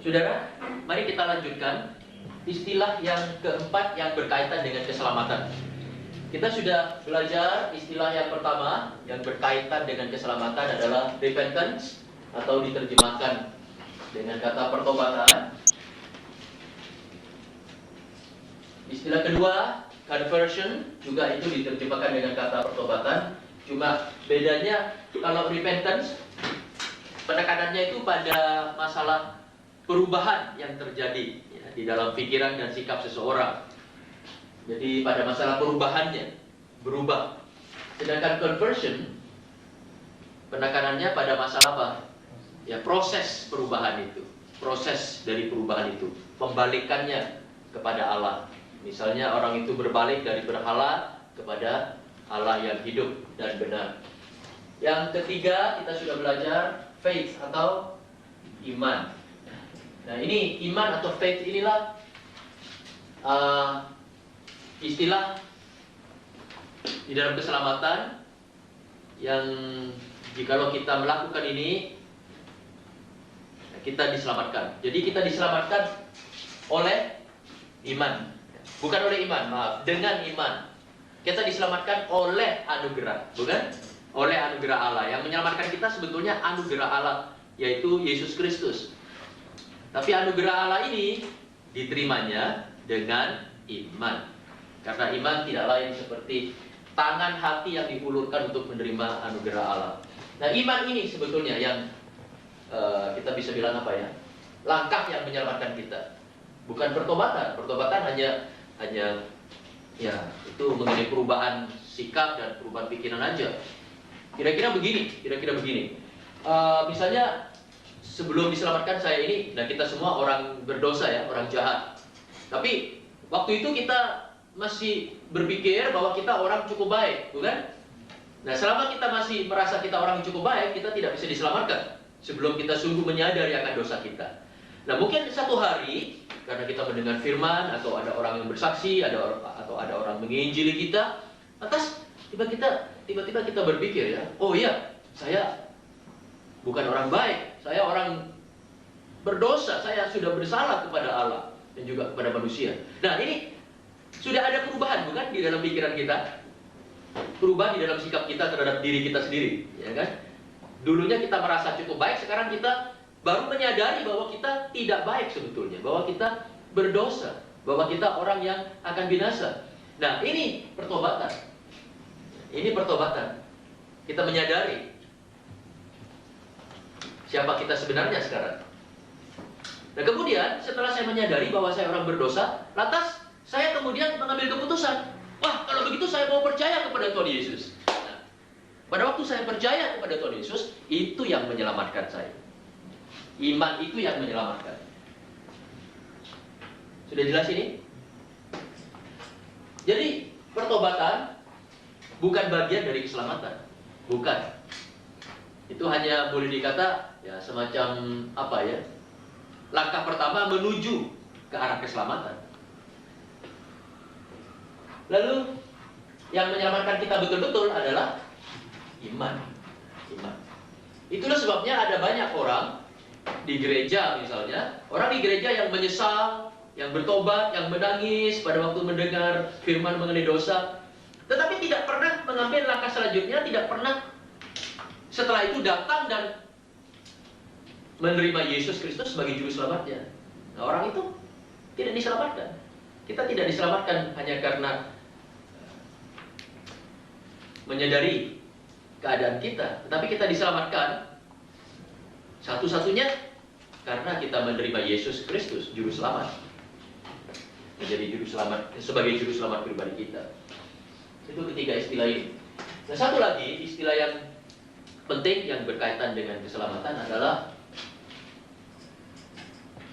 Saudara, mari kita lanjutkan istilah yang keempat yang berkaitan dengan keselamatan. Kita sudah belajar istilah yang pertama yang berkaitan dengan keselamatan adalah repentance, atau diterjemahkan dengan kata pertobatan. Istilah kedua, conversion, juga itu diterjemahkan dengan kata pertobatan. Cuma bedanya, kalau repentance, penekanannya itu pada masalah perubahan yang terjadi ya, di dalam pikiran dan sikap seseorang. Jadi pada masalah perubahannya, berubah. Sedangkan conversion, penekanannya pada masalah apa? Ya, proses perubahan itu, proses dari perubahan itu, pembalikannya kepada Allah. Misalnya orang itu berbalik dari berhala kepada Allah yang hidup dan benar. Yang ketiga, kita sudah belajar faith atau iman. Nah, ini iman atau faith inilah istilah di dalam keselamatan yang jikalau kita melakukan ini, kita diselamatkan. Jadi kita diselamatkan oleh iman, bukan oleh iman, maaf, dengan iman. Kita diselamatkan oleh anugerah, bukan oleh anugerah Allah. Yang menyelamatkan kita sebetulnya anugerah Allah, yaitu Yesus Kristus. Tapi anugerah Allah ini diterimanya dengan iman. Karena iman tidak lain seperti tangan hati yang diulurkan untuk menerima anugerah Allah. Nah, iman ini sebetulnya yang kita bisa bilang apa ya? Langkah yang menyelamatkan kita. Bukan pertobatan. Pertobatan hanya ya, itu mengenai perubahan sikap dan perubahan pikiran aja. Kira-kira begini. Misalnya sebelum diselamatkan saya ini, nah kita semua orang berdosa ya, orang jahat. Tapi waktu itu kita masih berpikir bahwa kita orang cukup baik, bukan? Nah, selama kita masih merasa kita orang yang cukup baik, kita tidak bisa diselamatkan sebelum kita sungguh menyadari akan dosa kita. Nah, mungkin satu hari karena kita mendengar firman, atau ada orang yang bersaksi, atau ada orang menginjili kita, lantas tiba-tiba kita berpikir ya, oh iya, saya bukan orang baik, saya orang berdosa, saya sudah bersalah kepada Allah dan juga kepada manusia. Nah, ini sudah ada perubahan, bukan, di dalam pikiran kita, perubahan di dalam sikap kita terhadap diri kita sendiri, ya kan? Dulunya kita merasa cukup baik, sekarang kita baru menyadari bahwa kita tidak baik sebetulnya, bahwa kita berdosa, bahwa kita orang yang akan binasa. Nah, ini pertobatan. Ini pertobatan. Kita menyadari siapa kita sebenarnya sekarang. Nah, kemudian setelah saya menyadari bahwa saya orang berdosa, lantas saya kemudian mengambil keputusan, wah, kalau begitu saya mau percaya kepada Tuhan Yesus. Nah, pada waktu saya percaya kepada Tuhan Yesus, itu yang menyelamatkan saya. Iman itu yang menyelamatkan. Sudah jelas ini? Jadi pertobatan bukan bagian dari keselamatan, bukan. Itu hanya boleh dikata ya semacam apa ya? Langkah pertama menuju ke arah keselamatan. Lalu yang menyelamatkan kita betul-betul adalah iman. Iman. Itulah sebabnya ada banyak orang di gereja misalnya, orang di gereja yang menyesal, yang bertobat, yang menangis pada waktu mendengar firman mengenai dosa, tetapi tidak pernah mengambil langkah selanjutnya, tidak pernah setelah itu datang dan menerima Yesus Kristus sebagai juru selamatnya. Nah, orang itu tidak diselamatkan. Kita tidak diselamatkan hanya karena menyadari keadaan kita, tetapi kita diselamatkan satu-satunya karena kita menerima Yesus Kristus, juru selamat, menjadi juru selamat, sebagai juru selamat pribadi kita. Itu ketiga istilah ini. Nah, satu lagi istilah yang penting yang berkaitan dengan keselamatan adalah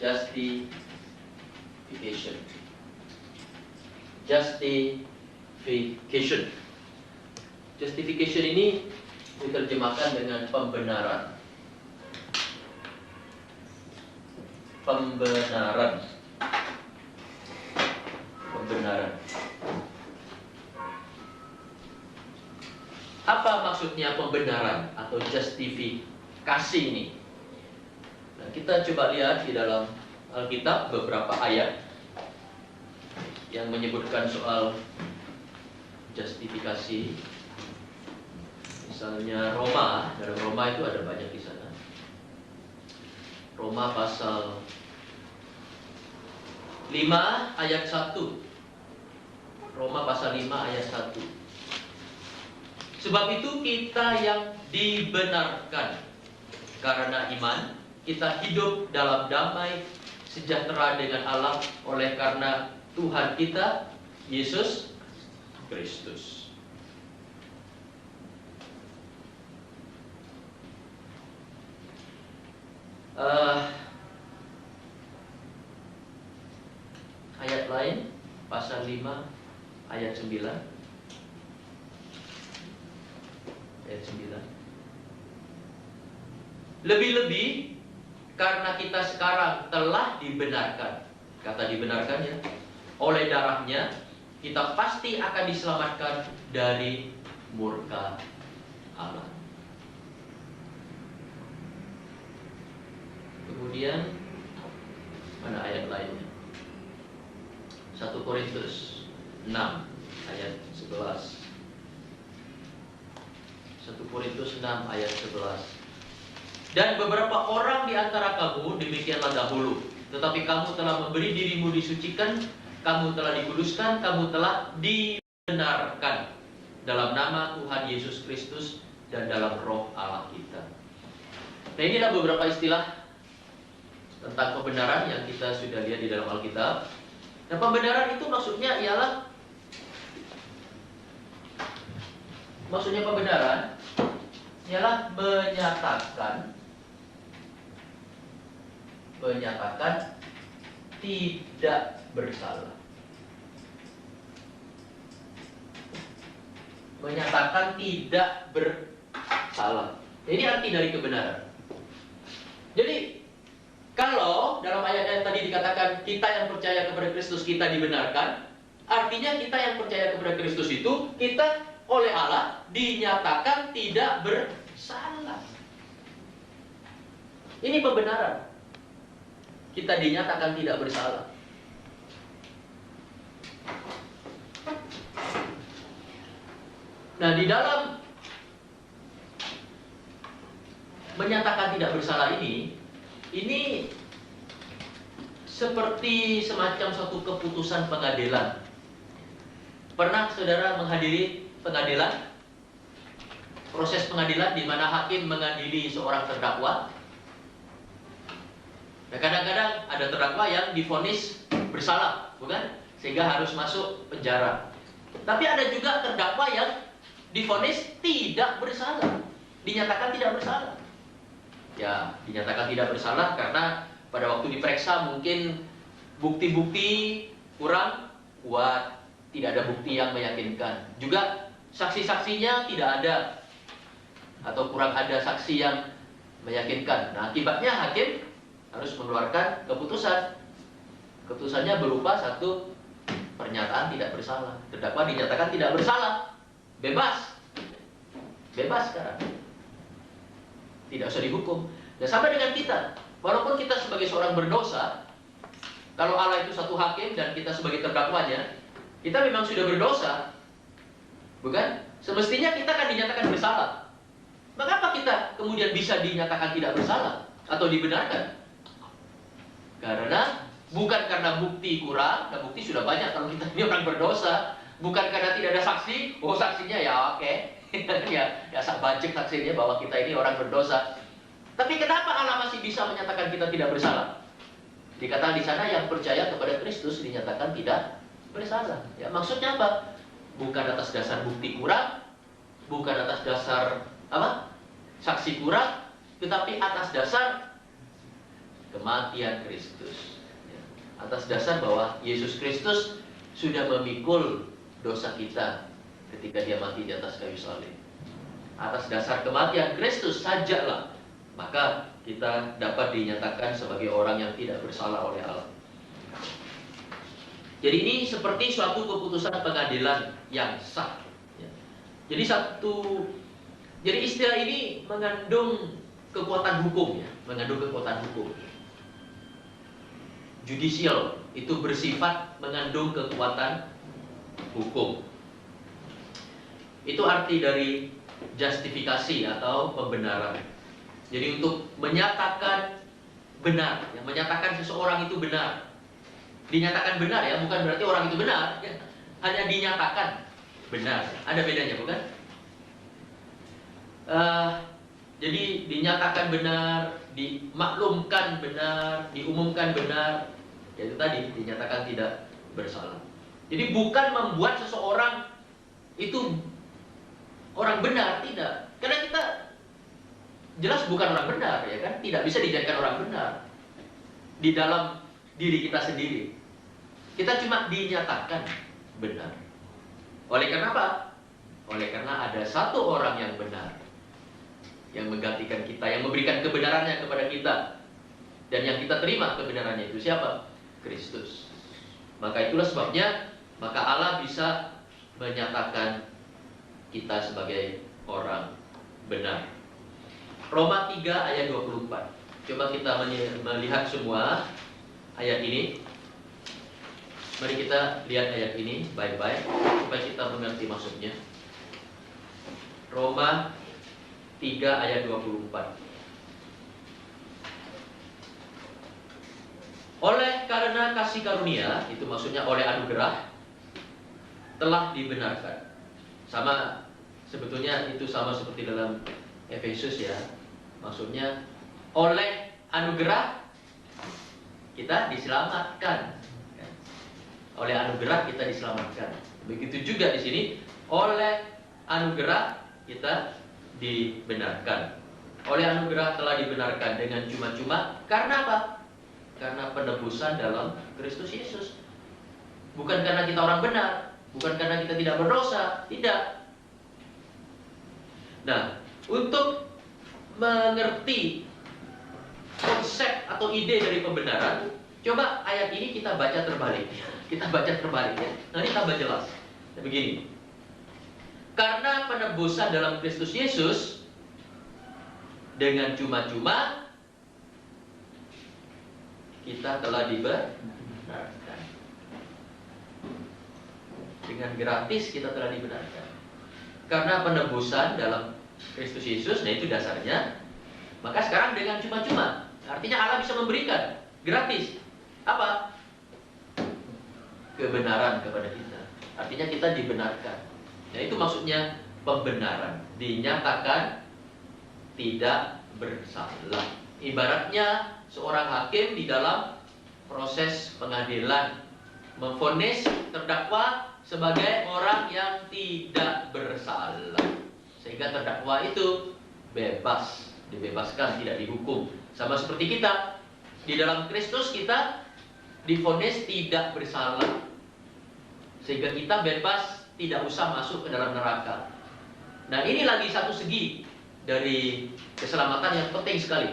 justification. Justification. Justification ini diterjemahkan dengan pembenaran. Pembenaran. Apa maksudnya pembenaran atau justifikasi ini? Nah, kita coba lihat di dalam Alkitab beberapa ayat yang menyebutkan soal justifikasi. Misalnya Roma, dalam Roma itu ada banyak di sana. Roma pasal 5 ayat 1. Roma pasal 5 ayat 1. Sebab itu kita yang dibenarkan karena iman, kita hidup dalam damai sejahtera dengan Allah oleh karena Tuhan kita Yesus Kristus. Ayat lain pasal 5 ayat 9. Ayat 9. Lebih-lebih karena kita sekarang telah dibenarkan. Kata dibenarkan ya, oleh darahnya kita pasti akan diselamatkan dari murka Allah. Kemudian mana ayat lainnya? 1 Korintus 6 ayat 11. 1 Korintus 6 ayat 11. Dan beberapa orang di antara kamu demikianlah dahulu, tetapi kamu telah memberi dirimu disucikan, kamu telah dikuduskan, kamu telah dibenarkan dalam nama Tuhan Yesus Kristus dan dalam roh Allah kita. Nah, inilah beberapa istilah tentang kebenaran yang kita sudah lihat di dalam Alkitab. Nah, pembenaran itu maksudnya pembenaran ialah menyatakan tidak bersalah. Menyatakan tidak bersalah. Ini arti dari kebenaran. Jadi kalau dalam ayat yang tadi dikatakan kita yang percaya kepada Kristus kita dibenarkan, artinya kita yang percaya kepada Kristus itu kita oleh Allah dinyatakan tidak bersalah. Ini pembenaran. Kita dinyatakan tidak bersalah. Nah, di dalam menyatakan tidak bersalah ini seperti semacam suatu keputusan pengadilan. Pernah saudara menghadiri pengadilan? Proses pengadilan di mana hakim mengadili seorang terdakwa. Nah, kadang-kadang ada terdakwa yang divonis bersalah, bukan? Sehingga harus masuk penjara. Tapi ada juga terdakwa yang divonis tidak bersalah, dinyatakan tidak bersalah. Ya, dinyatakan tidak bersalah karena pada waktu diperiksa mungkin bukti-bukti kurang kuat, tidak ada bukti yang meyakinkan. Juga saksi-saksinya tidak ada atau kurang ada saksi yang meyakinkan. Nah, akibatnya hakim harus mengeluarkan keputusan. Keputusannya berupa satu pernyataan tidak bersalah. Terdakwa dinyatakan tidak bersalah, bebas, bebas sekarang, tidak usah dihukum. Dan sama dengan kita, walaupun kita sebagai seorang berdosa, kalau Allah itu satu hakim dan kita sebagai terdakwanya, kita memang sudah berdosa, bukan? Semestinya kita akan dinyatakan bersalah. Mengapa kita kemudian bisa dinyatakan tidak bersalah atau dibenarkan? Karena bukan karena bukti kurang, dan bukti sudah banyak kalau kita ini orang berdosa. Bukan karena tidak ada saksi, saksinya ya oke. ya sak bajek saksinya bahwa kita ini orang berdosa. Tapi kenapa Allah masih bisa menyatakan kita tidak bersalah? Dikatakan di sana yang percaya kepada Kristus dinyatakan tidak bersalah. Ya, maksudnya apa? Bukan atas dasar bukti kurang, bukan atas dasar saksi kurang, tetapi atas dasar kematian Kristus. Ya, atas dasar bahwa Yesus Kristus sudah memikul dosa kita ketika dia mati di atas kayu salib. Atas dasar kematian Kristus sajalah maka kita dapat dinyatakan sebagai orang yang tidak bersalah oleh Allah. Jadi ini seperti suatu keputusan pengadilan yang sah. Ya. Jadi istilah ini mengandung kekuatan hukum ya, mengandung kekuatan hukum. Judicial itu bersifat mengandung kekuatan hukum. Itu arti dari justifikasi atau pembenaran. Jadi untuk menyatakan benar, yang menyatakan seseorang itu benar. Dinyatakan benar ya, bukan berarti orang itu benar, ya. Hanya dinyatakan benar. Ada bedanya, bukan? Jadi dinyatakan benar, dimaklumkan benar, diumumkan benar, yaitu tadi dinyatakan tidak bersalah. Jadi bukan membuat seseorang itu orang benar, tidak. Karena kita jelas bukan orang benar, ya kan? Tidak bisa dijadikan orang benar di dalam diri kita sendiri. Kita cuma dinyatakan benar. Oleh karena apa? Oleh karena ada satu orang yang benar, yang menggantikan kita, yang memberikan kebenarannya kepada kita, dan yang kita terima kebenarannya itu siapa? Kristus. Maka itulah sebabnya maka Allah bisa menyatakan kita sebagai orang benar. Roma 3 ayat 24. Coba kita melihat semua ayat ini. Mari kita lihat ayat ini baik-baik supaya kita mengerti maksudnya. Roma 3 ayat 24. Oleh karena kasih karunia, itu maksudnya oleh anugerah, telah dibenarkan. Sama, sebetulnya itu sama seperti dalam Efesus ya. Maksudnya oleh anugerah kita diselamatkan. Oleh anugerah kita diselamatkan. Begitu juga di sini, oleh anugerah kita dibenarkan. Oleh anugerah telah dibenarkan dengan cuma-cuma. Karena apa? Karena penebusan dalam Kristus Yesus. Bukan karena kita orang benar, bukan karena kita tidak berdosa, tidak. Nah, untuk mengerti konsep atau ide dari pembenaran, coba ayat ini kita baca terbalik. Kita baca terbalik ya. Nanti tambah jelas. Begini. Karena penebusan dalam Kristus Yesus dengan cuma-cuma kita telah dibenarkan. Dengan gratis kita telah dibenarkan. Karena penebusan dalam Kristus Yesus, nah itu dasarnya. Maka sekarang dengan cuma-cuma, artinya Allah bisa memberikan gratis. Apa? Kebenaran kepada kita. Artinya kita dibenarkan. Nah itu maksudnya pembenaran. Dinyatakan tidak bersalah. Ibaratnya seorang hakim di dalam proses pengadilan memvonis terdakwa sebagai orang yang tidak bersalah. Sehingga terdakwa itu bebas, dibebaskan, tidak dihukum. Sama seperti kita. Di dalam Kristus kita divonis tidak bersalah. Sehingga kita bebas, tidak usah masuk ke dalam neraka. Nah ini lagi satu segi dari keselamatan yang penting sekali.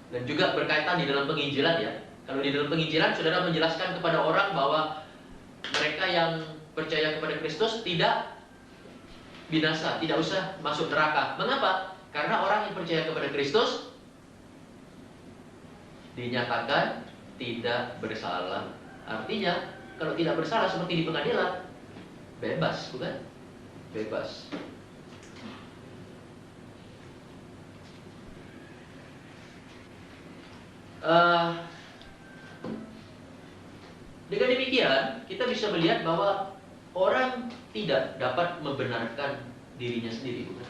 Dan juga berkaitan di dalam penginjilan ya. Kalau di dalam penginjilan saudara menjelaskan kepada orang bahwa mereka yang percaya kepada Kristus tidak binasa, tidak usah masuk neraka. Mengapa? Karena orang yang percaya kepada Kristus dinyatakan tidak bersalah. Artinya kalau tidak bersalah seperti di pengadilan, bebas, bukan? Bebas. Dengan demikian, kita bisa melihat bahwa orang tidak dapat membenarkan dirinya sendiri, bukan?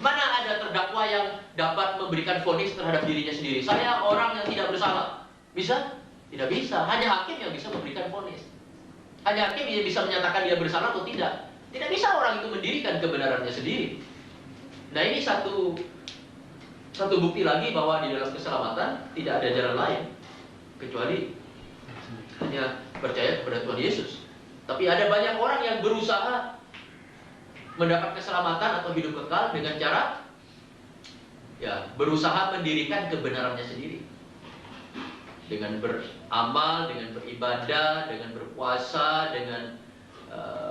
Mana ada terdakwa yang dapat memberikan vonis terhadap dirinya sendiri? Saya orang yang tidak bersalah. Bisa? Tidak bisa. Hanya hakim yang bisa memberikan vonis. Hanya hakim yang bisa menyatakan dia bersalah atau tidak. Tidak bisa orang itu mendirikan kebenarannya sendiri. Nah ini satu bukti lagi bahwa di dalam keselamatan tidak ada jalan lain kecuali hanya percaya kepada Tuhan Yesus. Tapi ada banyak orang yang berusaha mendapat keselamatan atau hidup kekal dengan cara ya berusaha mendirikan kebenarannya sendiri. Dengan beramal, dengan beribadah, dengan berpuasa, dengan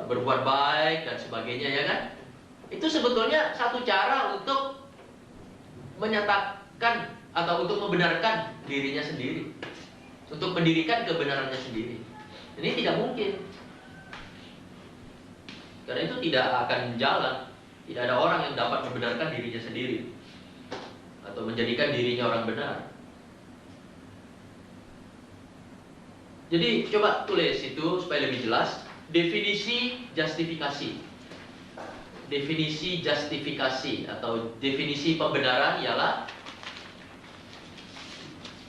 berbuat baik dan sebagainya ya kan. Itu sebetulnya satu cara untuk menyatakan atau untuk membenarkan dirinya sendiri, untuk mendirikan kebenarannya sendiri. Ini tidak mungkin, karena itu tidak akan jalan. Tidak ada orang yang dapat membenarkan dirinya sendiri atau menjadikan dirinya orang benar. Jadi coba tulis itu supaya lebih jelas. Definisi justifikasi. Definisi justifikasi atau definisi pembenaran ialah,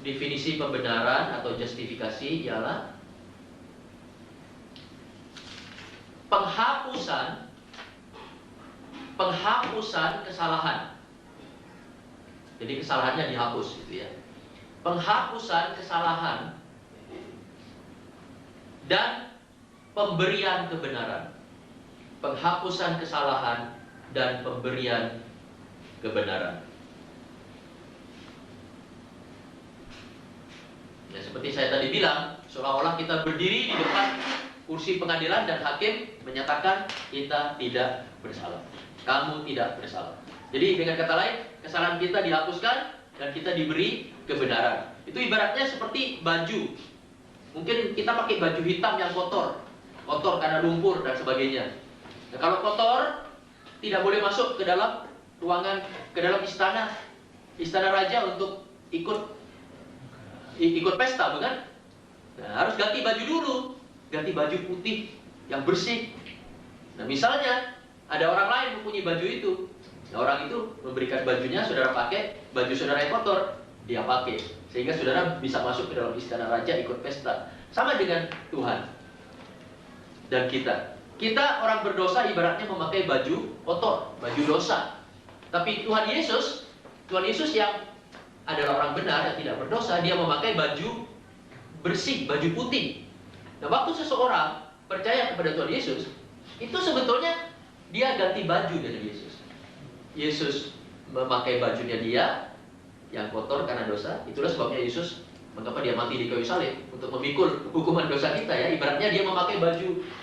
definisi pembenaran atau justifikasi ialah penghapusan kesalahan. Jadi kesalahannya dihapus gitu ya. Penghapusan kesalahan dan pemberian kebenaran. Penghapusan kesalahan dan pemberian kebenaran. Ya, seperti saya tadi bilang, seolah-olah kita berdiri di depan kursi pengadilan dan hakim menyatakan kita tidak bersalah. Kamu tidak bersalah. Jadi dengan kata lain, kesalahan kita dihapuskan dan kita diberi kebenaran. Itu ibaratnya seperti baju. Mungkin kita pakai baju hitam yang kotor karena lumpur dan sebagainya. Nah, kalau kotor, tidak boleh masuk ke dalam ruangan, ke dalam istana raja untuk ikut pesta, bukan? Nah, harus ganti baju dulu, ganti baju putih yang bersih. Nah, misalnya ada orang lain mempunyai baju itu, nah, orang itu memberikan bajunya, saudara pakai, baju saudara yang kotor, dia pakai, sehingga saudara bisa masuk ke dalam istana raja ikut pesta. Sama dengan Tuhan dan kita. Kita orang berdosa ibaratnya memakai baju kotor, baju dosa. Tapi Tuhan Yesus yang adalah orang benar yang tidak berdosa, dia memakai baju bersih, baju putih. Nah, waktu seseorang percaya kepada Tuhan Yesus, itu sebetulnya dia ganti baju dari Yesus. Yesus memakai bajunya dia yang kotor karena dosa. Itulah sebabnya Yesus, mengapa dia mati di kayu salib, untuk memikul hukuman dosa kita ya. Ibaratnya dia memakai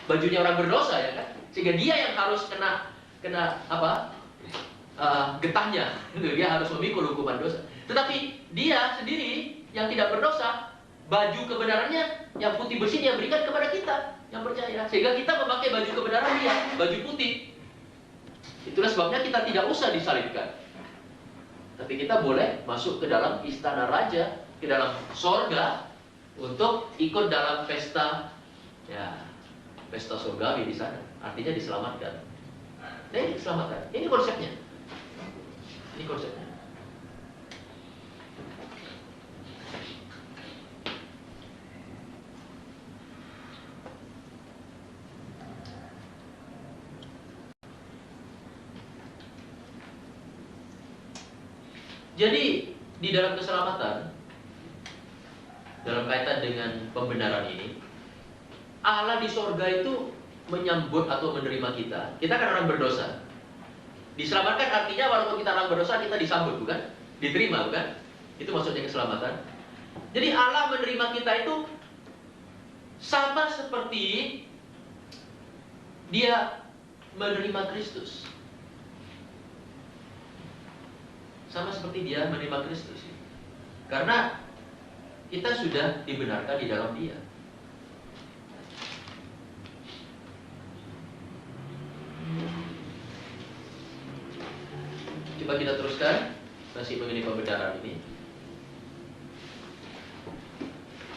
bajunya orang berdosa ya kan. Sehingga dia yang harus kena getahnya. Dia harus memikul hukuman dosa. Tetapi dia sendiri yang tidak berdosa, baju kebenarannya yang putih bersih dia berikan kepada kita yang percaya. Sehingga kita memakai baju kebenaran dia, baju putih. Itulah sebabnya kita tidak usah disalibkan. Tapi kita boleh masuk ke dalam istana raja, ke dalam sorga, untuk ikut dalam pesta, ya, pesta surgawi di sana. Artinya diselamatkan. Nah, ini diselamatkan. Ini konsepnya. Ini konsepnya. Jadi di dalam keselamatan, dalam kaitan dengan pembenaran ini, Allah di sorga itu menyambut atau menerima kita. Kita kan orang berdosa. Diselamatkan artinya walaupun kita orang berdosa, kita disambut, bukan? Diterima, bukan? Itu maksudnya keselamatan. Jadi Allah menerima kita itu sama seperti dia menerima Kristus. Sama seperti dia menerima Kristus. Karena kita sudah dibenarkan di dalam dia. Coba kita teruskan masih mengenai pembenaran ini.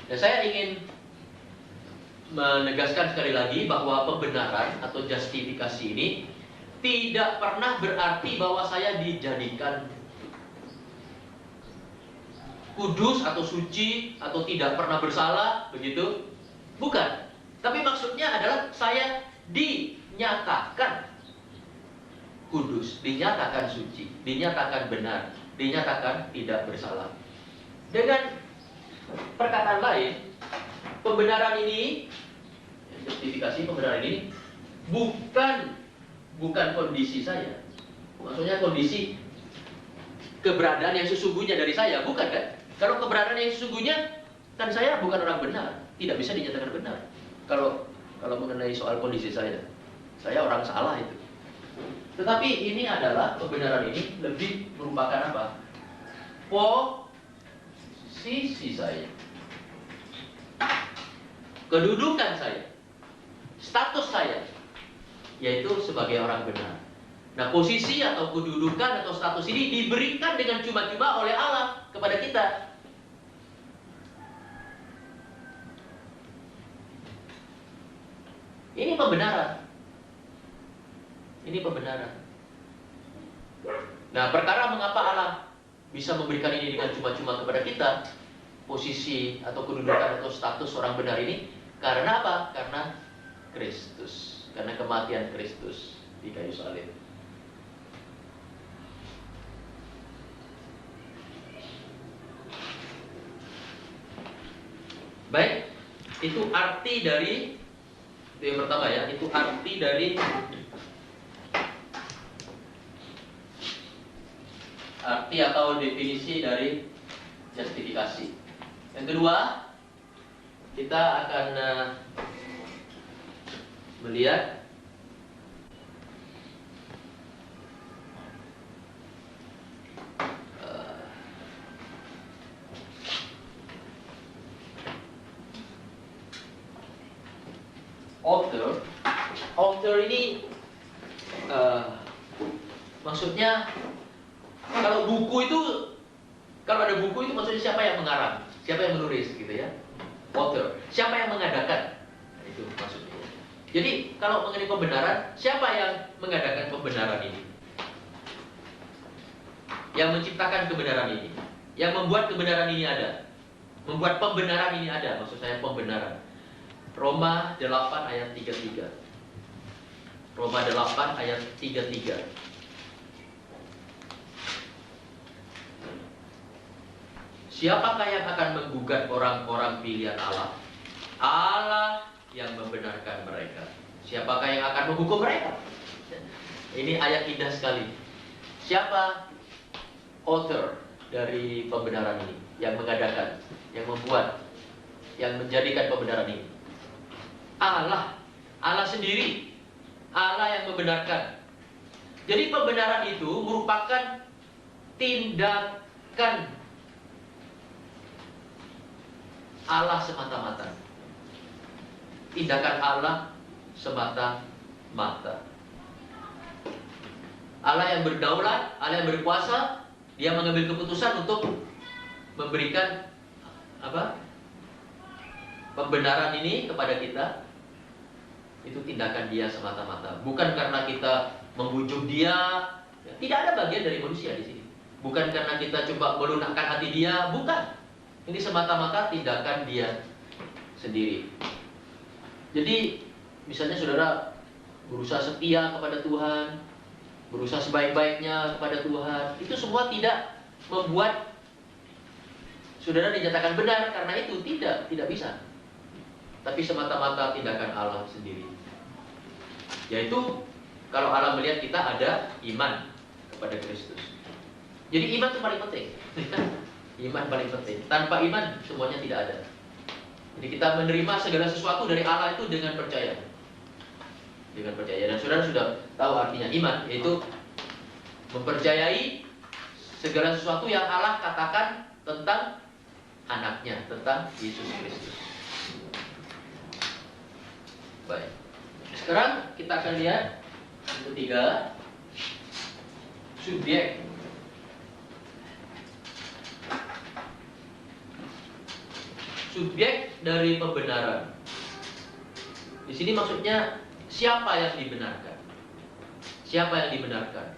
Dan saya ingin menegaskan sekali lagi bahwa pembenaran atau justifikasi ini tidak pernah berarti bahwa saya dijadikan kudus atau suci atau tidak pernah bersalah, begitu? Bukan. Tapi maksudnya adalah saya dinyatakan kudus, dinyatakan suci, dinyatakan benar, dinyatakan tidak bersalah. Dengan perkataan lain, pembenaran ini, justifikasi pembenaran ini bukan kondisi saya. Maksudnya kondisi keberadaan yang sesungguhnya dari saya, bukan kan? Kalau keberadaan yang sesungguhnya, kan saya bukan orang benar, tidak bisa dinyatakan benar. Kalau mengenai soal kondisi saya orang salah itu. Tetapi ini adalah, kebenaran ini lebih merupakan apa? posisi saya, kedudukan saya, status saya, yaitu sebagai orang benar. Nah, posisi atau kedudukan atau status ini diberikan dengan cuma-cuma oleh Allah kepada kita. Ini pembenaran. Ini pembenaran. Nah, perkara mengapa Allah bisa memberikan ini dengan cuma-cuma kepada kita, posisi atau kedudukan atau status orang benar ini, karena apa? Karena Kristus, karena kematian Kristus di kayu salib. Baik, itu arti dari, itu yang pertama ya, itu arti dari arti atau definisi dari justifikasi. Yang kedua, kita akan melihat author ini maksudnya kalau buku itu, kalau ada buku itu maksudnya siapa yang mengarang, siapa yang menulis gitu ya. Author, siapa yang mengadakan, nah, itu maksudnya. Jadi kalau mengenai pembenaran, siapa yang mengadakan pembenaran ini, yang menciptakan kebenaran ini, yang membuat kebenaran ini ada, membuat pembenaran ini ada, maksud saya pembenaran. Roma 8 ayat 33. Roma 8 ayat 33. Siapakah yang akan menggugat orang-orang pilihan Allah? Allah yang membenarkan mereka. Siapakah yang akan menghukum mereka? Ini ayat indah sekali. Siapa author dari pembenaran ini, yang mengadakan, yang membuat, yang menjadikan pembenaran ini? Allah. Allah sendiri. Allah yang membenarkan. Jadi pembenaran itu merupakan tindakan Allah semata-mata. Tindakan Allah semata-mata. Allah yang berdaulat, Allah yang berkuasa, Dia mengambil keputusan untuk memberikan apa? Pembenaran ini kepada kita. Itu tindakan Dia semata-mata. Bukan karena kita membujuk Dia. Tidak ada bagian dari manusia di sini. Bukan karena kita coba melunakkan hati Dia, bukan. Ini semata-mata tindakan Dia sendiri. Jadi, misalnya saudara berusaha setia kepada Tuhan, berusaha sebaik-baiknya kepada Tuhan, itu semua tidak membuat saudara dinyatakan benar karena itu. Tidak bisa. Tapi semata-mata tindakan Allah sendiri. Yaitu, kalau Allah melihat kita ada iman kepada Kristus. Jadi iman itu paling penting. Iman paling penting. Tanpa iman semuanya tidak ada. Jadi kita menerima segala sesuatu dari Allah itu dengan percaya. Dengan percaya. Dan saudara sudah tahu artinya iman, yaitu mempercayai segala sesuatu yang Allah katakan tentang anaknya, tentang Yesus Kristus. Baik. Sekarang kita akan lihat yang ketiga, subjek. Subjek dari pembenaran. Di sini maksudnya siapa yang dibenarkan? Siapa yang dibenarkan?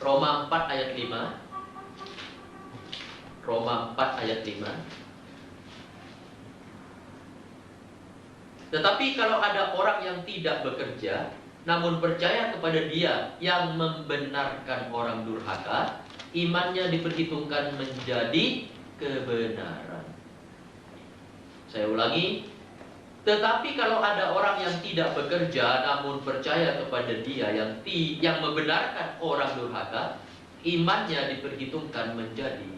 Roma 4 ayat 5. Roma 4 ayat 5. Tetapi kalau ada orang yang tidak bekerja, namun percaya kepada Dia yang membenarkan orang durhaka, imannya diperhitungkan menjadi kebenaran. Saya ulangi, tetapi kalau ada orang yang tidak bekerja namun percaya kepada Dia yang membenarkan orang durhaka, imannya diperhitungkan menjadi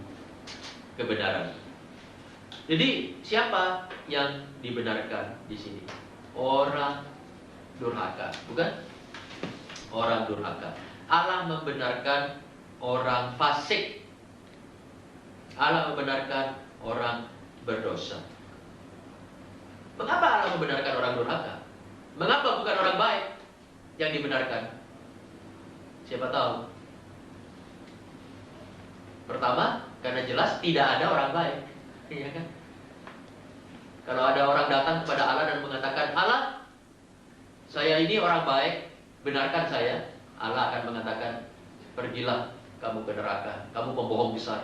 kebenaran. Jadi siapa yang dibenarkan di sini? Orang durhaka, bukan? Orang durhaka. Allah membenarkan orang fasik Allah membenarkan orang berdosa. Mengapa Allah membenarkan orang durhaka? Mengapa bukan orang baik yang dibenarkan? Siapa tahu? Pertama, karena jelas tidak ada orang baik, iya kan? Kalau ada orang datang kepada Allah dan mengatakan, Allah, saya ini orang baik, benarkan saya. Allah akan mengatakan, pergilah kamu ke neraka, kamu pembohong besar.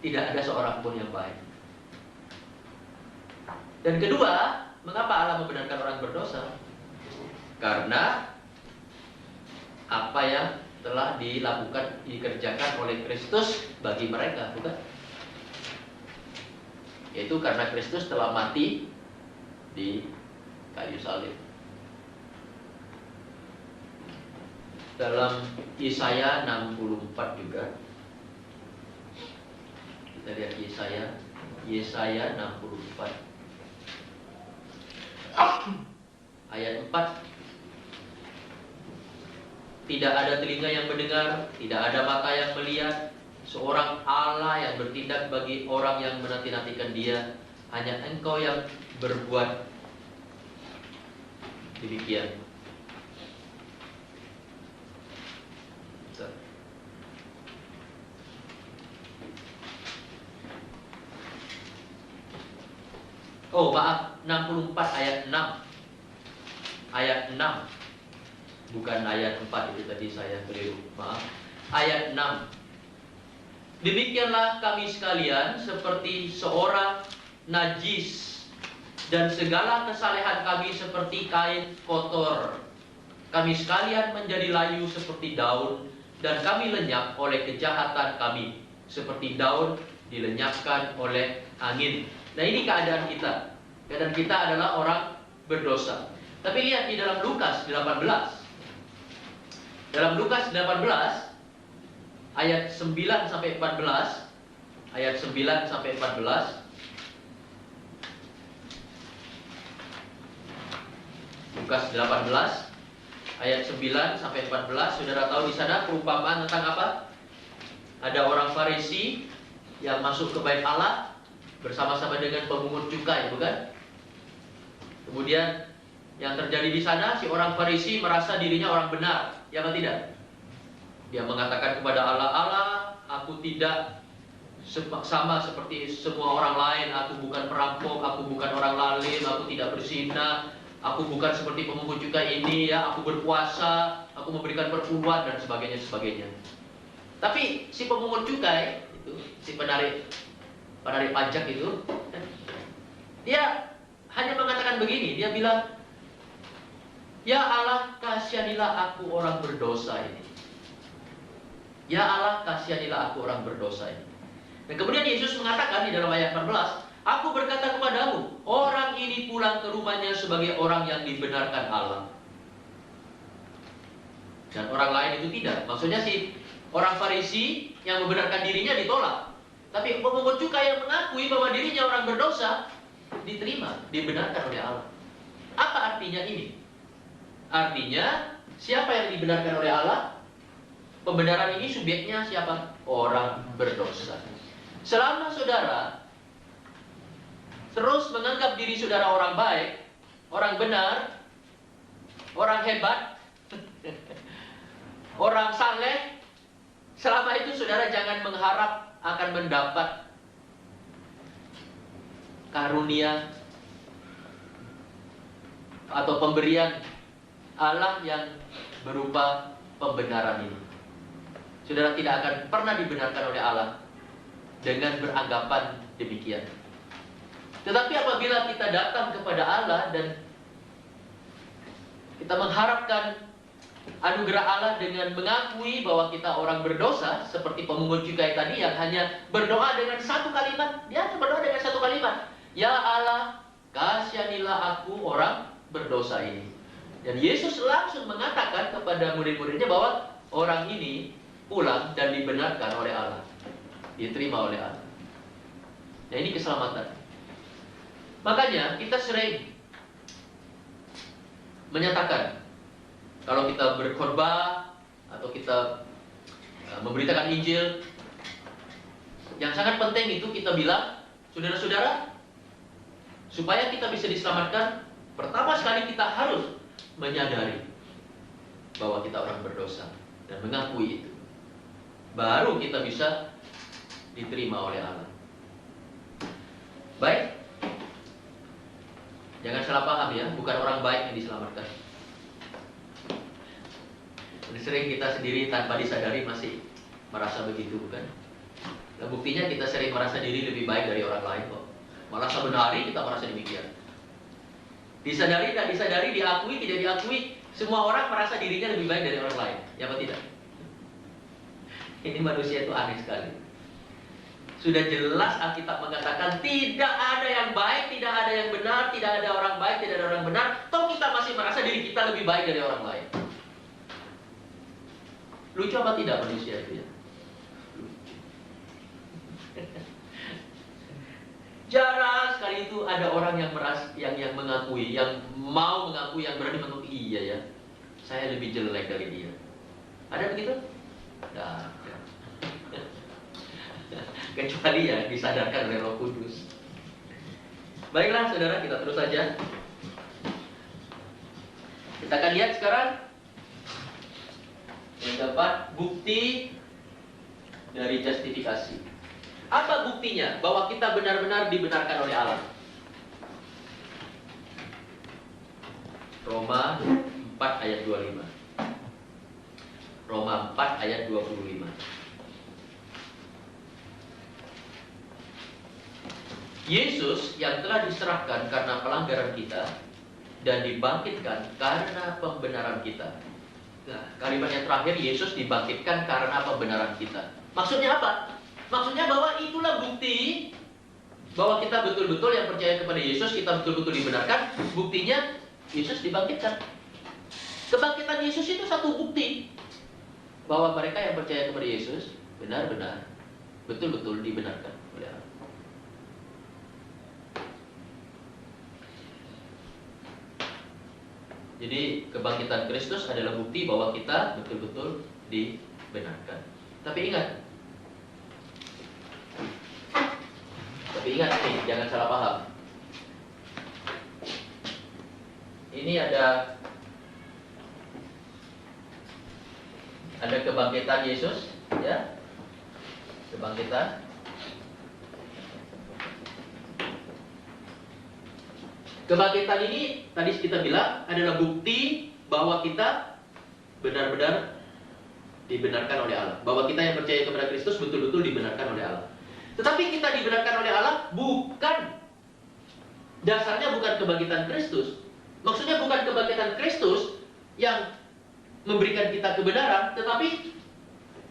Tidak ada seorang pun yang baik. Dan kedua, mengapa Allah membenarkan orang berdosa? Karena apa yang telah dikerjakan oleh Kristus bagi mereka, bukan? Yaitu karena Kristus telah mati di kayu salib. Dalam Yesaya 64 juga, kita lihat Yesaya 64 ayat 4. Tidak ada telinga yang mendengar, tidak ada mata yang melihat, seorang Allah yang bertindak bagi orang yang menanti-nantikan Dia. Hanya Engkau yang berbuat demikian. Oh maaf, 64 ayat 6. Ayat 6, bukan ayat 4, itu tadi saya keliru, maaf. Ayat 6. Demikianlah kami sekalian seperti seorang najis, dan segala kesalehan kami seperti kain kotor. Kami sekalian menjadi layu seperti daun, dan kami lenyap oleh kejahatan kami, seperti daun dilenyapkan oleh angin. Nah, ini keadaan kita. Keadaan kita adalah orang berdosa. Tapi lihat di dalam Lukas 18. Dalam Lukas 18 ayat 9 sampai 14. Ayat 9 sampai 14. Lukas 18 ayat 9 sampai 14. Saudara tahu di sana perumpamaan tentang apa? Ada orang Farisi yang masuk ke bait Allah bersama-sama dengan pemungut cukai, bukan? Kemudian yang terjadi di sana, si orang Farisi merasa dirinya orang benar, ya atau tidak? Dia mengatakan kepada Allah, Allah, aku tidak sama seperti semua orang lain. Aku bukan perampok, aku bukan orang lalim, aku tidak berzina, aku bukan seperti pemungut cukai ini, ya. Aku berpuasa, aku memberikan perpuluhan dan sebagainya. Tapi si pemungut cukai itu, si penarik pajak itu, dia hanya mengatakan begini. Dia bilang, ya Allah, kasihanilah aku orang berdosa ini. Ya Allah, kasihanilah aku orang berdosa ini. Dan kemudian Yesus mengatakan di dalam ayat 14, aku berkata kepadamu, orang ini pulang ke rumahnya sebagai orang yang dibenarkan Allah. Dan orang lain itu tidak. Maksudnya si orang Farisi yang membenarkan dirinya ditolak. Tapi pemungut cukai yang mengakui bahwa dirinya orang berdosa diterima, dibenarkan oleh Allah. Apa artinya ini? Artinya, siapa yang dibenarkan oleh Allah? Pembenaran ini subjeknya siapa? Orang berdosa. Selama saudara terus menganggap diri saudara orang baik, orang benar, orang hebat, orang saleh, selama itu saudara jangan mengharap akan mendapat karunia atau pemberian Allah yang berupa pembenaran ini. Saudara tidak akan pernah dibenarkan oleh Allah dengan beranggapan demikian. Tetapi apabila kita datang kepada Allah dan kita mengharapkan anugerah Allah dengan mengakui bahwa kita orang berdosa, seperti pemungut cukai tadi yang hanya berdoa dengan satu kalimat, dia hanya berdoa dengan satu kalimat, ya Allah, kasihanilah aku orang berdosa ini. Dan Yesus langsung mengatakan kepada murid-muridnya bahwa orang ini pulang dan dibenarkan oleh Allah, diterima oleh Allah. Nah, ini keselamatan. Makanya kita sering menyatakan, kalau kita berkhotbah atau kita memberitakan Injil, Yang sangat penting itu kita bilang, saudara-saudara, supaya kita bisa diselamatkan, pertama sekali kita harus menyadari bahwa kita orang berdosa dan mengakui itu. Baru kita bisa diterima oleh Allah. Baik, jangan salah paham ya, bukan orang baik yang diselamatkan. Sering kita sendiri tanpa disadari masih merasa begitu, bukan? Nah, buktinya kita sering merasa diri lebih baik dari orang lain kok. Malah sebenarnya kita merasa demikian. Disadari, tidak disadari, diakui, tidak diakui, semua orang merasa dirinya lebih baik dari orang lain. Ya apa tidak? Ini manusia itu aneh sekali. Sudah jelas Alkitab mengatakan tidak ada yang baik, tidak ada yang benar, tidak ada orang baik, tidak ada orang benar. Toh kita masih merasa diri kita lebih baik dari orang lain. Lucu apa tidak manusia itu ya? Jarang sekali itu ada orang yang yang mengakui, yang mau mengakui, yang berani mengakui, iya ya, saya lebih jelek dari dia. Ada begitu? Nah, kecuali ya disadarkan oleh Roh Kudus. Baiklah saudara, kita terus saja. Kita akan lihat sekarang yang keempat, bukti dari justifikasi. Apa buktinya bahwa kita benar-benar dibenarkan oleh Allah? Roma 4 ayat 25. Roma 4 ayat 25. Yesus yang telah diserahkan karena pelanggaran kita dan dibangkitkan karena pembenaran kita. Nah, kalimat yang terakhir, Yesus dibangkitkan karena pembenaran kita. Maksudnya apa? Maksudnya bahwa itulah bukti bahwa kita betul-betul yang percaya kepada Yesus, kita betul-betul dibenarkan. Buktinya Yesus dibangkitkan. Kebangkitan Yesus itu satu bukti bahwa mereka yang percaya kepada Yesus benar-benar betul-betul dibenarkan oleh Allah. Jadi kebangkitan Kristus adalah bukti bahwa kita betul-betul dibenarkan. Tapi ingat nih, jangan salah paham. Ini ada kebangkitan Yesus, ya, kebangkitan. Kebangkitan ini tadi kita bilang adalah bukti bahwa kita benar-benar dibenarkan oleh Allah. Bahwa kita yang percaya kepada Kristus betul-betul dibenarkan oleh Allah. Tetapi kita dibenarkan oleh Allah bukan, dasarnya bukan kebangkitan Kristus. Maksudnya bukan kebangkitan Kristus yang memberikan kita kebenaran, tetapi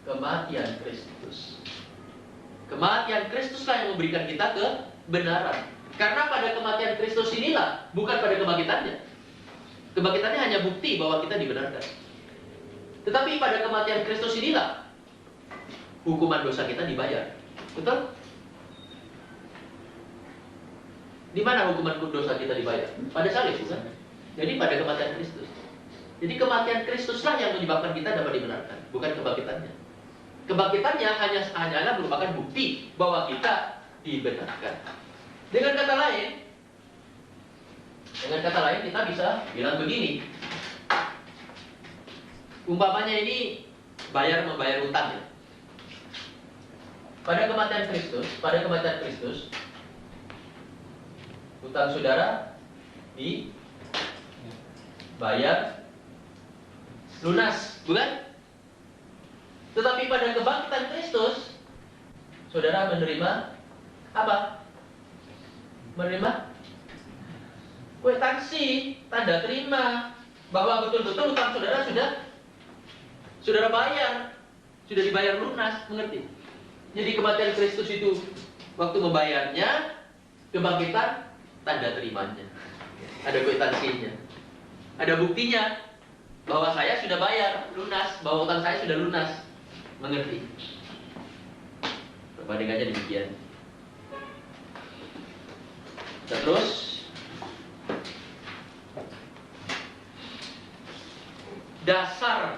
kematian Kristus. Kematian Kristuslah yang memberikan kita kebenaran. Karena pada kematian Kristus inilah, bukan pada kebangkitannya. Kebangkitannya hanya bukti bahwa kita dibenarkan. Tetapi pada kematian Kristus inilah hukuman dosa kita dibayar. Betul? Di mana hukuman dosa kita dibayar? Pada salib, bukan? Jadi pada kematian Kristus. Jadi kematian Kristuslah yang menyebabkan kita dapat dibenarkan, bukan kebangkitannya. Kebangkitannya hanyalah merupakan bukti bahwa kita dibenarkan. Dengan kata lain kita bisa bilang begini. Umpamanya ini membayar utang ya. Pada kematian Kristus, utang saudara dibayar lunas, bukan? Tetapi pada kebangkitan Kristus, saudara menerima apa? Menerima kwitansi, tanda terima bahwa betul-betul utang saudara sudah bayar, sudah dibayar lunas, mengerti? Jadi kematian Kristus itu waktu membayarnya, kebangkitan tanda terimanya. Ada kwitansinya, ada buktinya bahwa saya sudah bayar lunas, bahwa utang saya sudah lunas, mengerti? Perbandingannya demikian. Kita terus.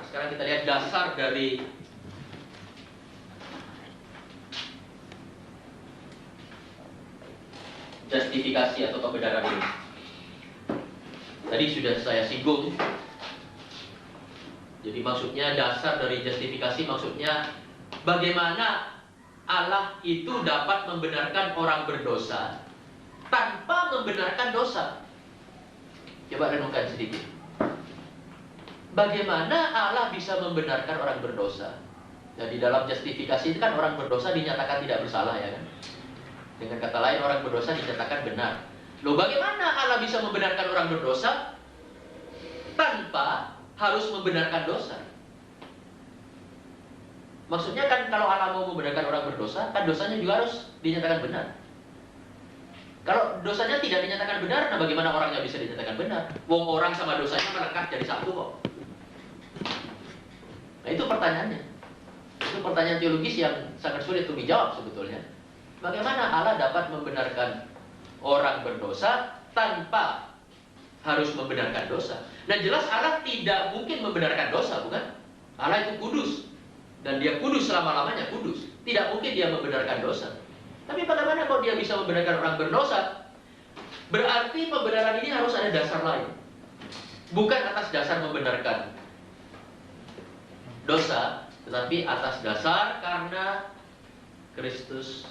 Sekarang kita lihat dasar dari justifikasi atau kebenaran ini. Tadi sudah saya singgung. Jadi maksudnya dasar dari justifikasi maksudnya bagaimana Allah itu dapat membenarkan orang berdosa tanpa membenarkan dosa. Coba renungkan sedikit. Bagaimana Allah bisa membenarkan orang berdosa? Jadi dalam justifikasi itu kan orang berdosa dinyatakan tidak bersalah, ya kan? Dengan kata lain orang berdosa dinyatakan benar. Loh, bagaimana Allah bisa membenarkan orang berdosa tanpa harus membenarkan dosa? Maksudnya kan kalau Allah mau membenarkan orang berdosa, kan dosanya juga harus dinyatakan benar. Kalau dosanya tidak dinyatakan benar, nah bagaimana orangnya bisa dinyatakan benar? Wong orang sama dosanya melekat jadi satu kok. Nah itu pertanyaannya. Itu pertanyaan teologis yang sangat sulit untuk dijawab sebetulnya. Bagaimana Allah dapat membenarkan orang berdosa tanpa harus membenarkan dosa? Nah jelas Allah tidak mungkin membenarkan dosa, bukan? Allah itu kudus. Dan dia kudus selama-lamanya, kudus. Tidak mungkin dia membenarkan dosa. Tapi bagaimana kalau dia bisa membenarkan orang berdosa? Berarti pembenaran ini harus ada dasar lain. Bukan atas dasar membenarkan dosa, tetapi atas dasar karena Kristus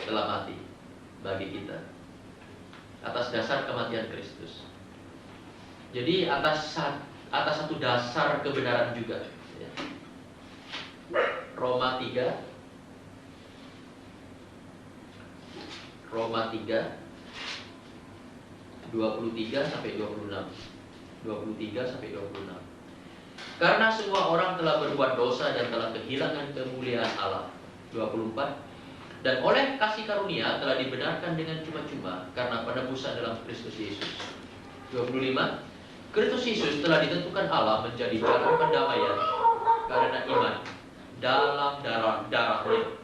telah mati bagi kita. Atas dasar kematian Kristus. Jadi atas satu dasar kebenaran juga. Roma 3 23 sampai 26. 23 sampai 26. Karena semua orang telah berbuat dosa dan telah kehilangan kemuliaan Allah. 24. Dan oleh kasih karunia telah dibenarkan dengan cuma-cuma karena penebusan dalam Kristus Yesus. 25. Kristus Yesus telah ditentukan Allah menjadi jalan pendamaian karena iman dalam darahnya.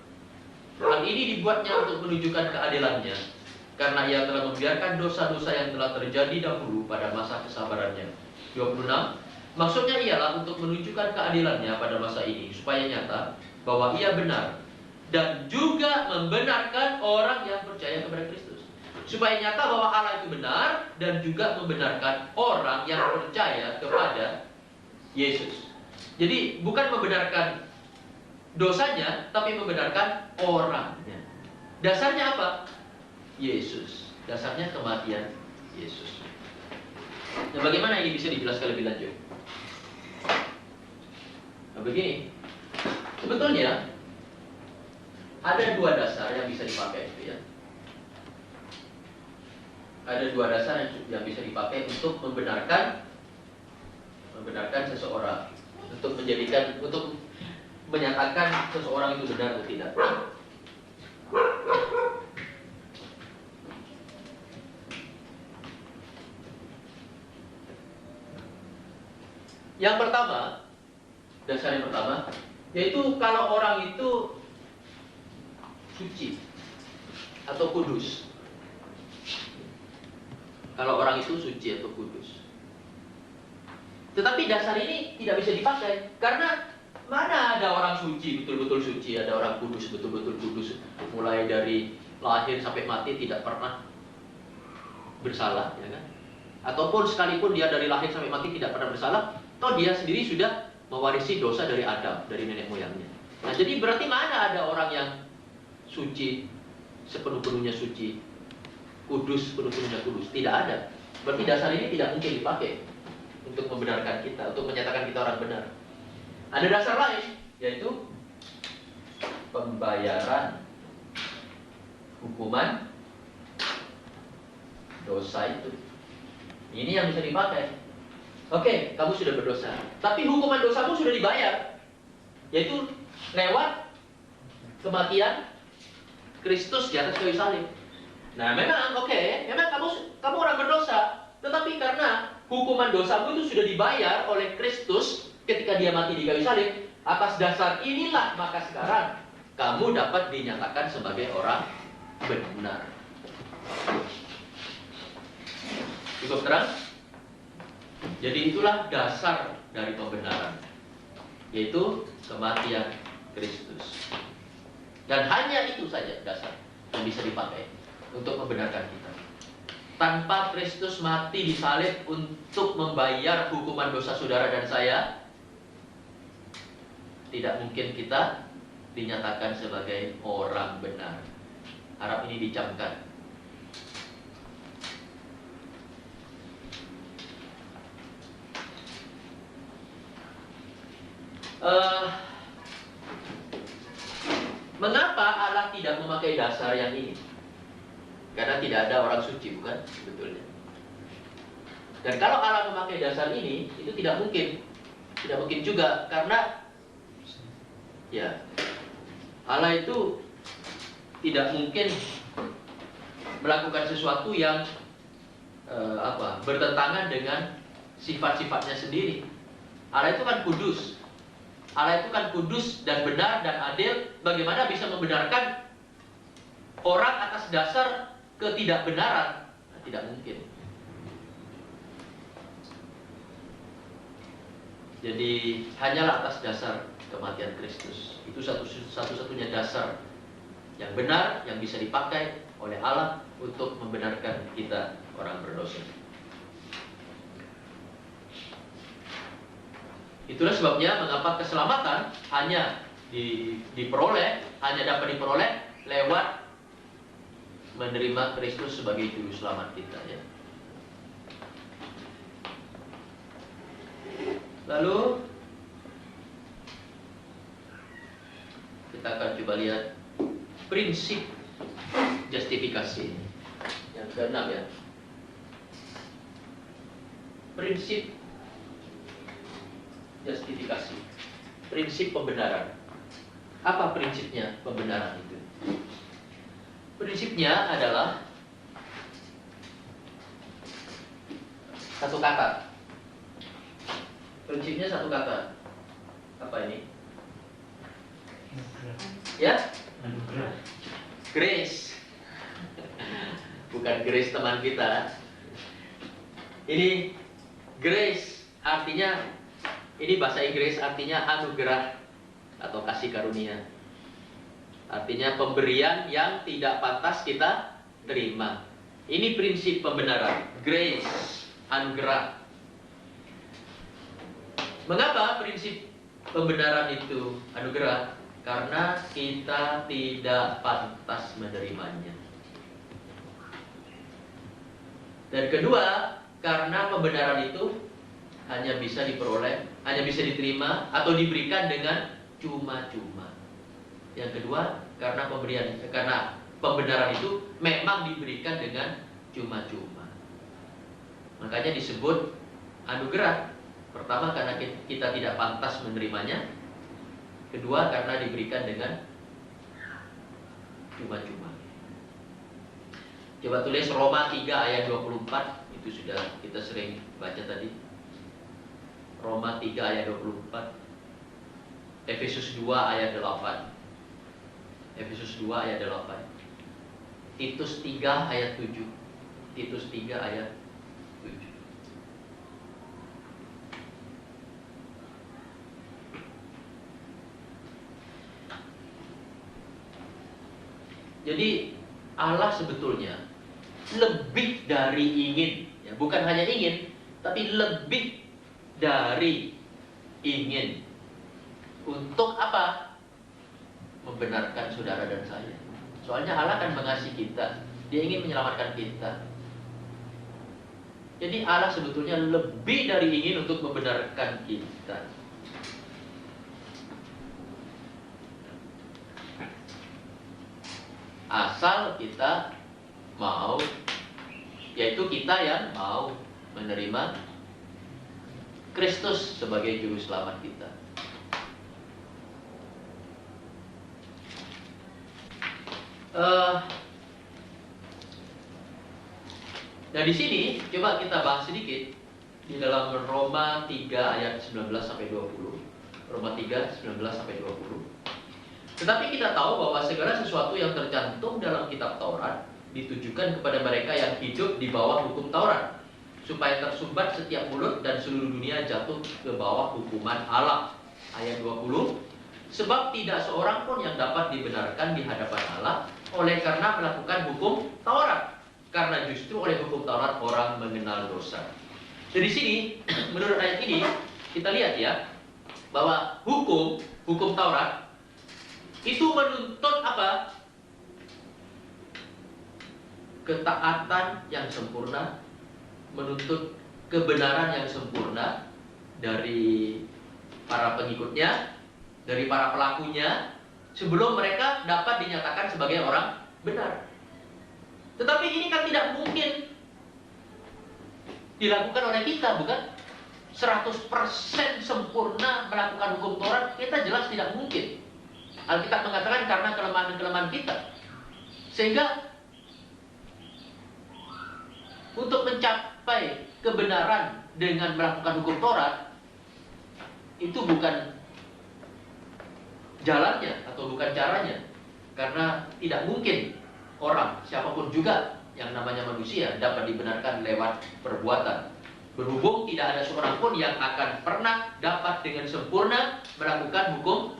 Hal ini dibuatnya untuk menunjukkan keadilannya, karena ia telah membiarkan dosa-dosa yang telah terjadi dahulu pada masa kesabarannya. 26. Maksudnya ialah untuk menunjukkan keadilannya pada masa ini, supaya nyata bahwa ia benar dan juga membenarkan orang yang percaya kepada Kristus. Supaya nyata bahwa Allah itu benar dan juga membenarkan orang yang percaya kepada Yesus. Jadi bukan membenarkan dosanya, tapi membenarkan orangnya. Dasarnya apa? Yesus. Dasarnya kematian Yesus. Nah, bagaimana ini bisa dijelaskan lebih lanjut? Nah, begini. Sebetulnya ada dua dasar yang bisa dipakai, ya. Ada dua dasar yang bisa dipakai untuk membenarkan seseorang, untuk menyatakan seseorang itu benar atau tidak. Yang pertama, dasar yang pertama, yaitu kalau orang itu suci atau kudus. Kalau orang itu suci atau kudus. Tetapi dasar ini tidak bisa dipakai karena mana ada orang suci, betul-betul suci, ada orang kudus, betul-betul kudus, mulai dari lahir sampai mati tidak pernah bersalah, ya kan? Ataupun sekalipun dia dari lahir sampai mati tidak pernah bersalah, toh dia sendiri sudah mewarisi dosa dari Adam, dari nenek moyangnya. Nah, jadi berarti mana ada orang yang suci, sepenuh-penuhnya suci, kudus, sepenuh-penuhnya kudus? Tidak ada. Berarti dasar ini tidak mungkin dipakai untuk membenarkan kita, untuk menyatakan kita orang benar. Ada dasar lain, yaitu pembayaran hukuman dosa itu. Ini yang bisa dipakai. Oke, kamu sudah berdosa, tapi hukuman dosamu sudah dibayar, yaitu lewat kematian Kristus di atas kayu salib. Nah, memang memang kamu orang berdosa, tetapi karena hukuman dosamu itu sudah dibayar oleh Kristus ketika dia mati di kayu salib, atas dasar inilah maka sekarang kamu dapat dinyatakan sebagai orang benar. Cukup terang? Jadi itulah dasar dari pembenaran, yaitu kematian Kristus. Dan hanya itu saja dasar yang bisa dipakai. untuk membenarkan kita. Tanpa Kristus mati di salib untuk membayar hukuman dosa saudara dan saya, tidak mungkin kita dinyatakan sebagai orang benar. Harap ini dicamkan. Mengapa Allah tidak memakai dasar yang ini? Karena tidak ada orang suci, bukan? Sebetulnya. Dan kalau Allah memakai dasar ini, itu tidak mungkin. Tidak mungkin juga, karena ya, Allah itu tidak mungkin melakukan sesuatu yang bertentangan dengan sifat-sifatnya sendiri. Allah itu kan kudus. Allah itu kan kudus dan benar dan adil. Bagaimana bisa membenarkan orang atas dasar ketidakbenaran? Nah, tidak mungkin. Jadi hanyalah atas dasar kematian Kristus. Itu satu-satunya dasar yang benar yang bisa dipakai oleh Allah untuk membenarkan kita orang berdosa. Itulah sebabnya mengapa keselamatan hanya dapat diperoleh lewat menerima Kristus sebagai juru selamat kita, ya. Lalu kita akan coba lihat prinsip justifikasi yang keenam, ya. Prinsip justifikasi, prinsip pembenaran. Apa prinsipnya pembenaran itu? Prinsipnya adalah satu kata. Prinsipnya satu kata. Apa ini? Ya? Grace. Bukan grace teman kita. Ini grace artinya, ini bahasa Inggris, artinya anugerah atau kasih karunia. Artinya pemberian yang tidak pantas kita terima. Ini prinsip pembenaran. Grace, anugerah. Mengapa prinsip pembenaran itu anugerah? Karena kita tidak pantas menerimanya. Dan kedua, karena pembenaran itu hanya bisa diperoleh, hanya bisa diterima atau diberikan dengan cuma-cuma. Yang kedua, karena pembenaran itu memang diberikan dengan cuma-cuma. Makanya disebut anugerah. Pertama, karena kita tidak pantas menerimanya. Kedua, karena diberikan dengan cuma-cuma. Coba tulis Roma 3 ayat 24. Itu sudah kita sering baca tadi. Roma 3 ayat 24. Efesus 2 ayat 8. Efesus 2 ayat 8. Titus 3 ayat 7. Titus 3 ayat 7. Jadi Allah sebetulnya lebih dari ingin, ya, bukan hanya ingin, tapi lebih dari ingin. Untuk apa? Membenarkan saudara dan saya. Soalnya Allah kan mengasihi kita. Dia ingin menyelamatkan kita. Jadi Allah sebetulnya lebih dari ingin untuk membenarkan kita. Asal kita mau, yaitu kita yang mau menerima Kristus sebagai juru selamat kita. Nah, di sini coba kita bahas sedikit di dalam Roma 3 ayat 19 sampai 20. Roma 3 19 sampai 20. Tetapi kita tahu bahwa segala sesuatu yang tercantum dalam kitab Taurat ditujukan kepada mereka yang hidup di bawah hukum Taurat, supaya tersumbat setiap mulut dan seluruh dunia jatuh ke bawah hukuman Allah. Ayat 20. Sebab tidak seorang pun yang dapat dibenarkan di hadapan Allah oleh karena melakukan hukum Taurat. Karena justru oleh hukum Taurat orang mengenal dosa. Jadi sini, menurut ayat ini, kita lihat ya, bahwa hukum Taurat itu menuntut apa? Ketaatan yang sempurna, menuntut kebenaran yang sempurna dari para pengikutnya, dari para pelakunya, sebelum mereka dapat dinyatakan sebagai orang benar. Tetapi ini kan tidak mungkin dilakukan oleh kita, bukan? 100% sempurna melakukan hukum Taurat, kita jelas tidak mungkin. Alkitab mengatakan karena kelemahan-kelemahan kita. Sehingga untuk mencapai kebenaran dengan melakukan hukum Taurat, itu bukan jalannya atau bukan caranya. Karena tidak mungkin orang, siapapun juga yang namanya manusia, dapat dibenarkan lewat perbuatan. Berhubung tidak ada seorang pun yang akan pernah dapat dengan sempurna melakukan hukum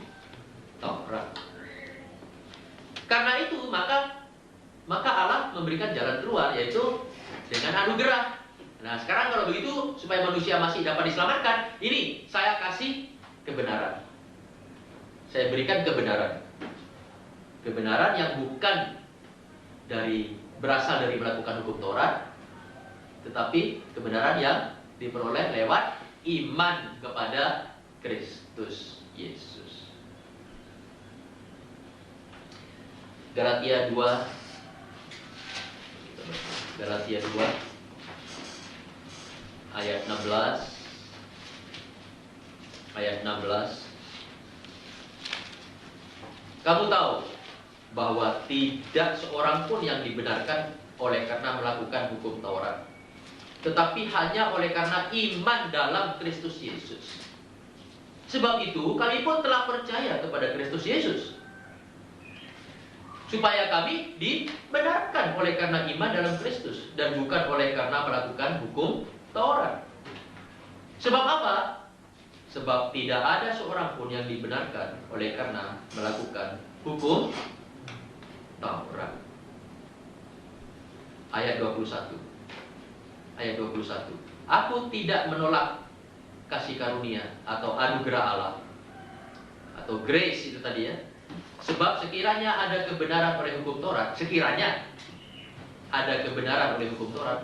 Taurat. Karena itu maka Allah memberikan jalan keluar, yaitu dengan anugerah. Nah sekarang kalau begitu, supaya manusia masih dapat diselamatkan, ini saya kasih kebenaran. Saya berikan kebenaran. Kebenaran yang bukan berasal dari melakukan hukum Taurat, tetapi kebenaran yang diperoleh lewat iman kepada Kristus Yesus. Galatia 2 ayat 16. Kamu tahu bahwa tidak seorang pun yang dibenarkan oleh karena melakukan hukum Taurat, tetapi hanya oleh karena iman dalam Kristus Yesus. Sebab itu kami pun telah percaya kepada Kristus Yesus, supaya kami dibenarkan oleh karena iman dalam Kristus, dan bukan oleh karena melakukan hukum Taurat. Sebab apa? Sebab tidak ada seorang pun yang dibenarkan oleh karena melakukan hukum Taurat. Ayat 21. Aku tidak menolak kasih karunia atau anugerah Allah, atau grace itu tadi ya. Sebab sekiranya ada kebenaran oleh hukum Taurat,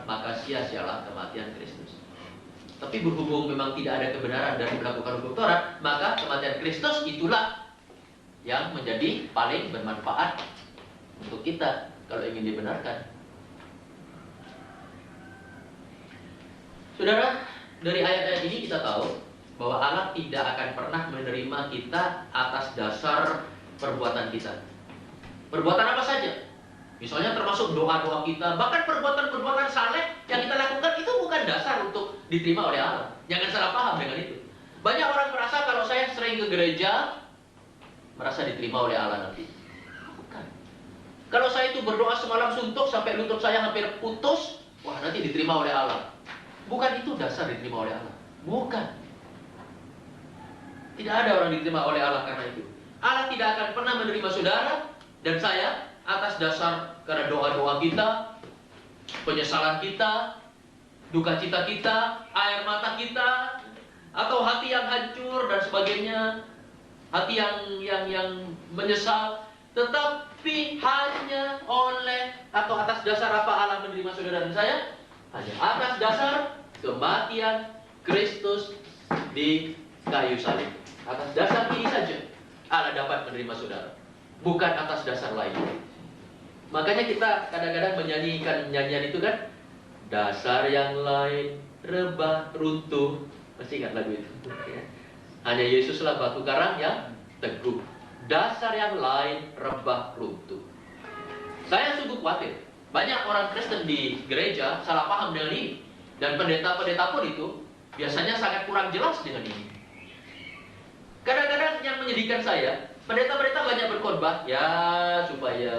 maka sia-sialah kematian Kristus. Tapi berhubung memang tidak ada kebenaran dari melakukan hukum Taurat, maka kematian Kristus itulah yang menjadi paling bermanfaat untuk kita kalau ingin dibenarkan. Saudara, dari ayat-ayat ini kita tahu bahwa Allah tidak akan pernah menerima kita atas dasar perbuatan kita. Perbuatan apa saja? Misalnya termasuk doa-doa kita, bahkan perbuatan-perbuatan saleh yang kita lakukan itu bukan dasar untuk diterima oleh Allah. Jangan salah paham dengan itu. Banyak orang merasa kalau saya sering ke gereja, merasa diterima oleh Allah nanti. Bukan. Kalau saya itu berdoa semalam suntuk sampai lutut saya hampir putus, wah nanti diterima oleh Allah. Bukan itu dasar diterima oleh Allah. Bukan. Tidak ada orang diterima oleh Allah karena itu. Allah tidak akan pernah menerima saudara dan saya atas dasar karena doa-doa kita, penyesalan kita, duka cita kita, air mata kita, atau hati yang hancur dan sebagainya, hati yang menyesal. Tetapi hanya oleh atau atas dasar apa Allah menerima saudara dan saya? Hanya atas dasar kematian Kristus di kayu salib. Atas dasar ini saja Allah dapat menerima saudara, bukan atas dasar lain. Makanya kita kadang-kadang menyanyikan nyanyian itu kan, dasar yang lain rebah runtuh. Masih ingat lagu itu? Hanya Yesuslah batu karang yang teguh. Dasar yang lain rebah runtuh. Saya sungguh khawatir banyak orang Kristen di gereja salah paham dengan ini, dan pendeta-pendeta pun itu biasanya sangat kurang jelas dengan ini. Kadang-kadang yang menyedihkan saya, pendeta-pendeta banyak berkhotbah ya supaya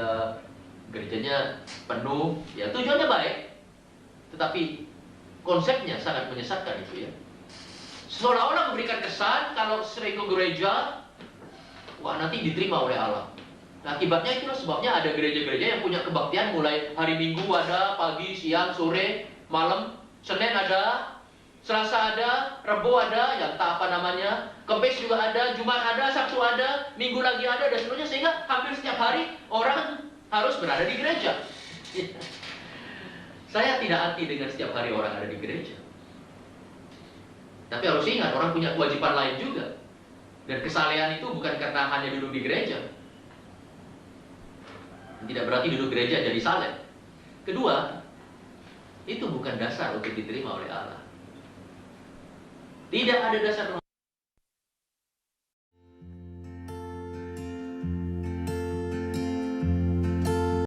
gerejanya penuh, ya tujuannya baik, tetapi konsepnya sangat menyesatkan itu ya. Seolah-olah memberikan kesan kalau sering ke gereja wah nanti diterima oleh Allah. Nah, akibatnya itulah sebabnya ada gereja-gereja yang punya kebaktian mulai hari Minggu ada, pagi, siang, sore, malam, Senin ada, Selasa ada, Rabu ada, yang tak apa namanya, Kamis juga ada, Jumat ada, Sabtu ada, Minggu lagi ada, dan seterusnya, sehingga hampir setiap hari orang harus berada di gereja. Saya tidak anti dengan setiap hari orang ada di gereja. Tapi harus ingat, orang punya kewajiban lain juga. Dan kesalehan itu bukan karena hanya duduk di gereja. Tidak berarti duduk gereja jadi saleh. Kedua, itu bukan dasar untuk diterima oleh Allah. Tidak ada dasar